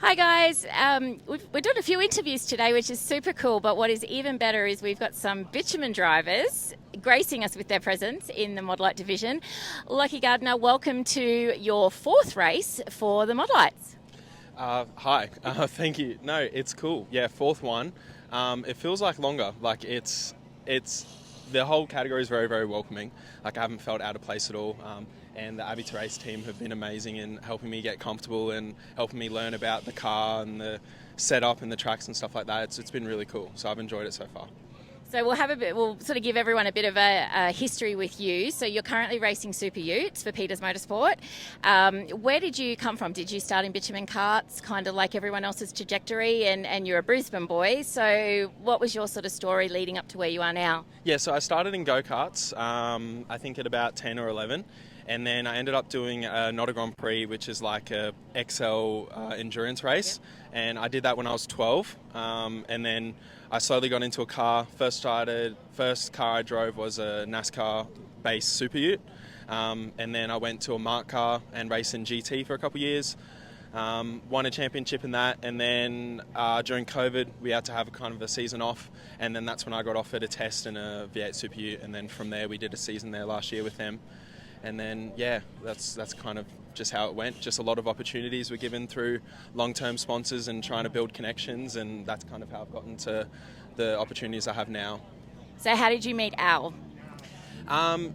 Hi guys, we're doing a few interviews today, which is super cool, but what is even better is we've got some bitumen drivers gracing us with their presence in the Modlite division. Lucky Gardner, welcome to your fourth race for the Modlites. Hi, thank you. No, it's cool. Yeah, fourth one. It feels like longer. Like it's the whole category is very, very welcoming. Like I haven't felt out of place at all. And the Abbey to Race team have been amazing in helping me get comfortable and helping me learn about the car and the setup and the tracks and stuff like that. It's been really cool. So I've enjoyed it so far. So we'll sort of give everyone a bit of a history with you. So you're currently racing Super Utes for Peters Motorsport. Where did you come from? Did you start in bitumen karts, kind of like everyone else's trajectory, and you're a Brisbane boy? So what was your sort of story leading up to where you are now? Yeah, so I started in go-karts, I think at about 10 or 11. And then I ended up doing not a Grand Prix, which is like a XL endurance race. Yep. And I did that when I was 12. And then I slowly got into a car. First car I drove was a NASCAR-based Super Ute. And then I went to a Mark car and raced in GT for a couple of years. Won a championship in that. And then during COVID, we had to have a kind of a season off. And then that's when I got offered a test in a V8 Super Ute. And then from there, we did a season there last year with them. And then, yeah, that's kind of just how it went. Just a lot of opportunities were given through long-term sponsors and trying to build connections, and that's kind of how I've gotten to the opportunities I have now. So how did you meet Al? I'm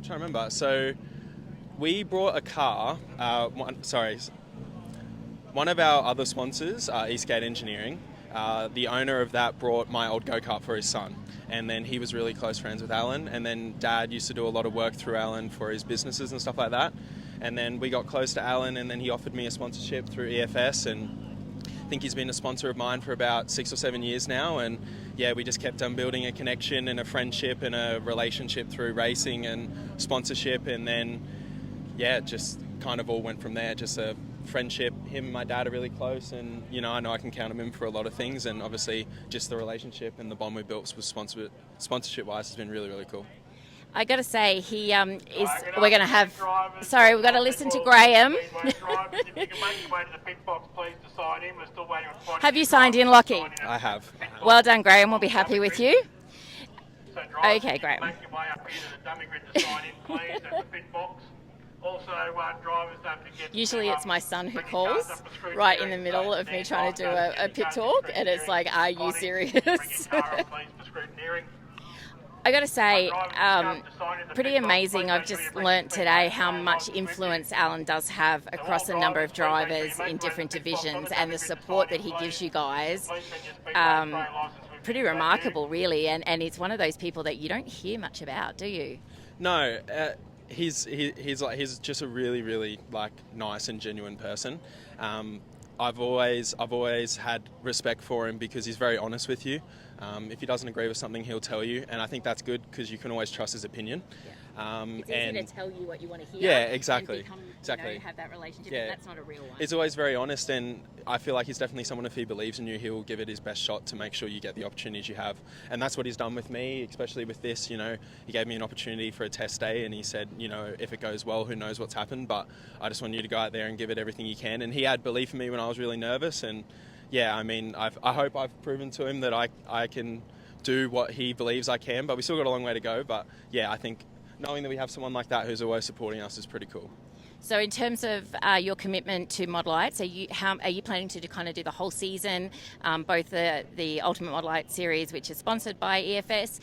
trying to remember. So we brought a car. One of our other sponsors, Eastgate Engineering, the owner of that brought my old go-kart for his son. And then he was really close friends with Alan. And then Dad used to do a lot of work through Alan for his businesses and stuff like that. And then we got close to Alan, and then he offered me a sponsorship through EFS. And I think he's been a sponsor of mine for about 6 or 7 years now. And yeah, we just kept on building a connection and a friendship and a relationship through racing and sponsorship. And then, yeah, it just kind of all went from there. Just a friendship. Him and my dad are really close, and I know I can count on him for a lot of things, and obviously just the relationship and the bond we built with sponsorship wise has been really, really cool. I got to say, we've got to listen to Graham. Have you signed in, Lockie? I have. Well done, Graham. We'll be happy with you. Okay, Graham. Make your way up here to the dummy grid to sign in, please, at the pit box. Also, drivers don't forget. Usually it's my son who calls right in the middle of me trying to do a pit talk, and it's like, are you serious? I got to say, pretty amazing. I've just learnt today how much influence Alan does have across a number of drivers in different divisions, and the support that he gives you guys. Pretty remarkable, really, and he's one of those people that you don't hear much about, do you? No. He's just a really, really nice and genuine person. I've always had respect for him because he's very honest with you. If he doesn't agree with something, he'll tell you, and I think that's good because you can always trust his opinion. Yeah. It's easy to tell you what you want to hear. Yeah, exactly. And have that relationship. Yeah. That's not a real one. He's always very honest, and I feel like he's definitely someone, if he believes in you, he'll give it his best shot to make sure you get the opportunities you have. And that's what he's done with me, especially with this. He gave me an opportunity for a test day, and he said, if it goes well, who knows what's happened, but I just want you to go out there and give it everything you can. And he had belief in me when I was really nervous, and yeah, I mean, I hope I've proven to him that I can do what he believes I can, but we still got a long way to go. But yeah, I think knowing that we have someone like that who's always supporting us is pretty cool. So in terms of your commitment to Modlites, are you planning to kind of do the whole season, both the Ultimate Modlite series, which is sponsored by EFS,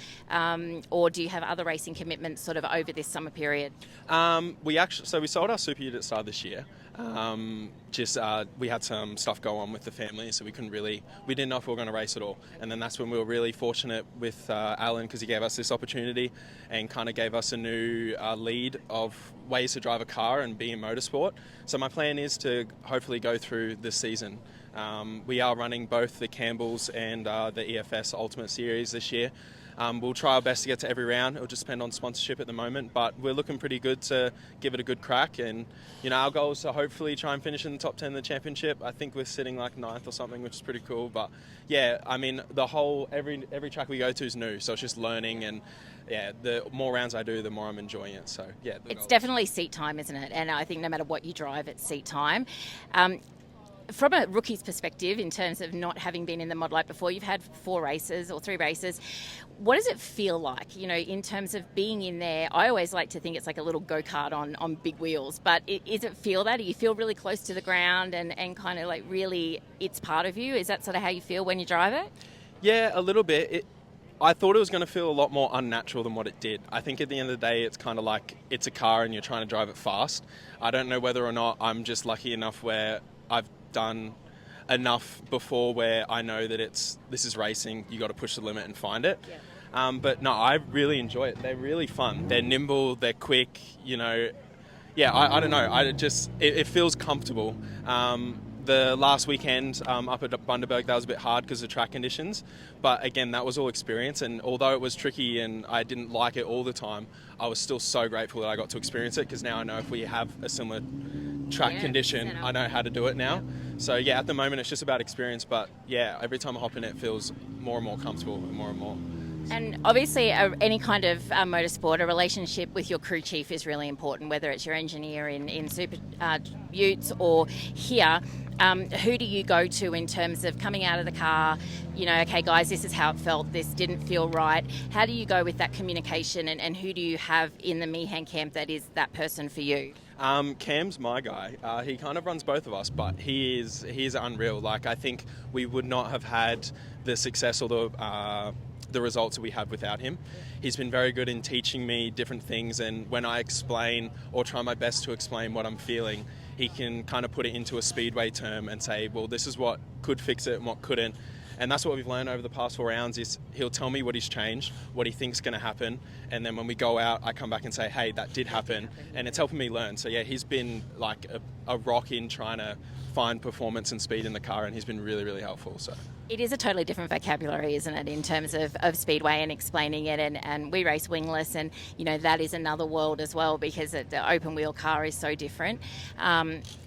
or do you have other racing commitments sort of over this summer period? We sold our Super Ute at the start of this year. We had some stuff go on with the family, so we didn't know if we were going to race at all. And then that's when we were really fortunate with Alan, because he gave us this opportunity and kind of gave us a new lead of ways to drive a car and be in motorsport. So my plan is to hopefully go through this season. We are running both the Campbell's and the EFS Ultimate Series this year. We'll try our best to get to every round. It'll just depend on sponsorship at the moment, but we're looking pretty good to give it a good crack. And our goal is to hopefully try and finish in the top 10 of the championship. I think we're sitting like 9th or something, which is pretty cool. But yeah, I mean, every track we go to is new, so it's just learning. And yeah, the more rounds I do, the more I'm enjoying it. So yeah, it's definitely seat time, isn't it? And I think no matter what you drive, it's seat time. from a rookie's perspective, in terms of not having been in the Modlite before, you've had 4 races or 3 races. What does it feel like, in terms of being in there? I always like to think it's like a little go-kart on big wheels, but is it feel that? Do you feel really close to the ground and kind of like really it's part of you? Is that sort of how you feel when you drive it? Yeah, a little bit. I thought it was going to feel a lot more unnatural than what it did. I think at the end of the day, it's kind of like it's a car and you're trying to drive it fast. I don't know whether or not I'm just lucky enough where I've done enough before where I know that this is racing, you got to push the limit and find it. Yeah. But no, I really enjoy it. They're really fun. They're nimble, they're quick, Yeah, I don't know. It feels comfortable. The last weekend up at Bundaberg, that was a bit hard because of track conditions. But again, that was all experience. And although it was tricky and I didn't like it all the time, I was still so grateful that I got to experience it, because now I know if we have a similar track condition, I know how to do it now. Yeah. So yeah, at the moment it's just about experience. But yeah, every time I hop in it feels more and more comfortable and more. And obviously, any kind of motorsport, a relationship with your crew chief is really important, whether it's your engineer in Super Utes or here. Who do you go to in terms of coming out of the car, okay, guys, this is how it felt, this didn't feel right? How do you go with that communication, and who do you have in the Meehan camp that is that person for you? Cam's my guy. He kind of runs both of us, but he is unreal. Like, I think we would not have had the success or the results that we have without him. He's been very good in teaching me different things, and when I explain or try my best to explain what I'm feeling, he can kind of put it into a Speedway term and say, well, this is what could fix it and what couldn't. And that's what we've learned over the past 4 rounds is he'll tell me what he's changed, what he thinks is going to happen. And then when we go out, I come back and say, hey, that did happen. And it's helping me learn. So yeah, he's been like a rock in trying to find performance and speed in the car, and he's been really, really helpful. So it is a totally different vocabulary, isn't it, in terms of Speedway and explaining it. And we race wingless, and that is another world as well, because the open wheel car is so different.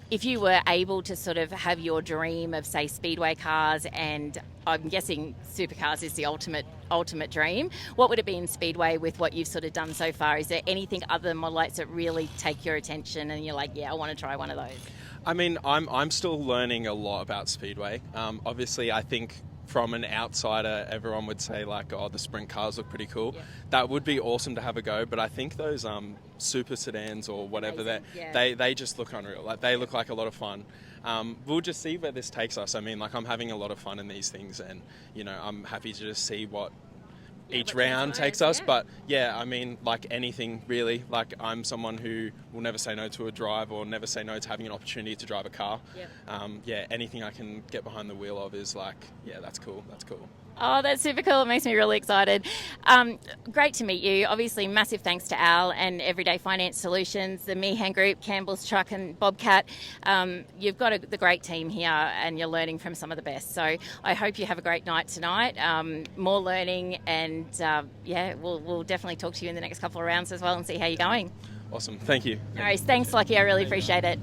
If you were able to sort of have your dream of, say, Speedway cars, and I'm guessing supercars is the ultimate dream, what would it be in Speedway with what you've sort of done so far? Is there anything other than Modlites that really take your attention and you're like, yeah, I want to try one of those? I mean, I'm still learning a lot about Speedway. Obviously, I think from an outsider, everyone would say like, oh, the sprint cars look pretty cool. Yeah. That would be awesome to have a go, but I think those super sedans or whatever, they just look unreal. Like, they look like a lot of fun. We'll just see where this takes us. I mean, like, I'm having a lot of fun in these things, and I'm happy to just see what each round takes us. But yeah, I mean, like anything really, like I'm someone who will never say no to a drive or never say no to having an opportunity to drive a car. Anything I can get behind the wheel of is like, yeah, that's cool. Oh, that's super cool. It makes me really excited. Great to meet you. Obviously, massive thanks to Al and Everyday Finance Solutions, the Meehan Group, Campbell's Truck and Bobcat. You've got the great team here, and you're learning from some of the best. So I hope you have a great night tonight. More learning, and we'll definitely talk to you in the next couple of rounds as well and see how you're going. Awesome. Thank you. All right. Thanks, Lucky. I really appreciate it.